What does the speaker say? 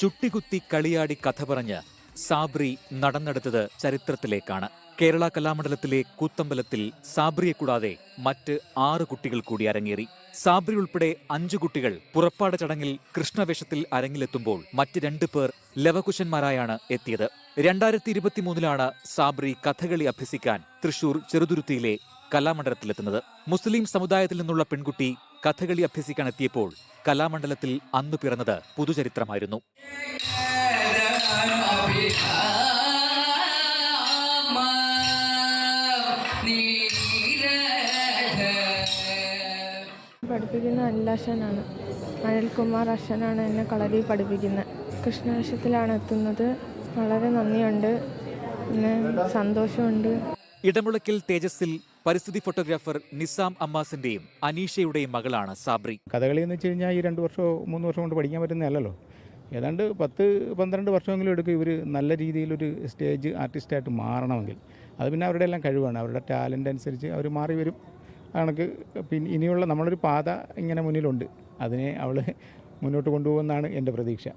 ചുട്ടികുത്തി കളിയാടി കഥ പറഞ്ഞ് സാബ്രി നടന്നെടുത്തത് ചരിത്രത്തിലേക്കാണ്. കേരള കലാമണ്ഡലത്തിലെ കൂത്തമ്പലത്തിൽ സാബ്രിയെ കൂടാതെ മറ്റ് 6 കുട്ടികൾ കൂടി അരങ്ങേറി. സാബ്രി ഉൾപ്പെടെ 5 കുട്ടികൾ പുറപ്പാട് ചടങ്ങിൽ കൃഷ്ണവേഷത്തിൽ അരങ്ങിലെത്തുമ്പോൾ മറ്റ് 2 പേർ ലവകുശന്മാരായാണ് എത്തിയത്. 2023 സാബ്രി കഥകളി അഭ്യസിക്കാൻ തൃശൂർ ചെറുതുരുത്തിയിലെ കലാമണ്ഡലത്തിലെത്തുന്നത്. മുസ്ലിം സമുദായത്തിൽ നിന്നുള്ള പെൺകുട്ടി കഥകളി അഭ്യസിക്കാൻ എത്തിയപ്പോൾ കലാമണ്ഡലത്തിൽ അന്നു പിറന്നത് പുതുചരിത്രമായിരുന്നു. പഠിപ്പിക്കുന്ന അനിലാശനാണ്. അനിൽകുമാർ അശ്വനാണ് എന്നെ കളരി പഠിപ്പിക്കുന്നത്. കൃഷ്ണവേഷത്തിലാണ് എത്തുന്നത്. വളരെ നന്ദിയുണ്ട്, പിന്നെ സന്തോഷമുണ്ട്. ഇടമുളയ്ക്കൽ തേജസ്സിൽ പരിസ്ഥിതി ഫോട്ടോഗ്രാഫർ നിസാം അമ്മാസിന്റെയും അനീഷയുടെയും മകളാണ് സാബ്രി. കഥകളി എന്ന് വെച്ച് കഴിഞ്ഞാൽ ഈ 2 വർഷമോ 3 വർഷം കൊണ്ട് പഠിക്കാൻ പറ്റുന്നതല്ലല്ലോ. ഏതാണ്ട് 10-12 വർഷമെങ്കിലും എടുക്കും ഇവർ നല്ല രീതിയിലൊരു സ്റ്റേജ് ആർട്ടിസ്റ്റായിട്ട് മാറണമെങ്കിൽ. അത് പിന്നെ അവരുടെ എല്ലാം കഴിവാണ്, അവരുടെ ടാലൻ്റ് അനുസരിച്ച് അവർ മാറി വരും. കണക്ക് പിന്നെ ഇനിയുള്ള നമ്മളൊരു പാത ഇങ്ങനെ മുന്നിലുണ്ട്, അതിനെ അവൾ മുന്നോട്ട് കൊണ്ടുപോകുമെന്നാണ് എൻ്റെ പ്രതീക്ഷ.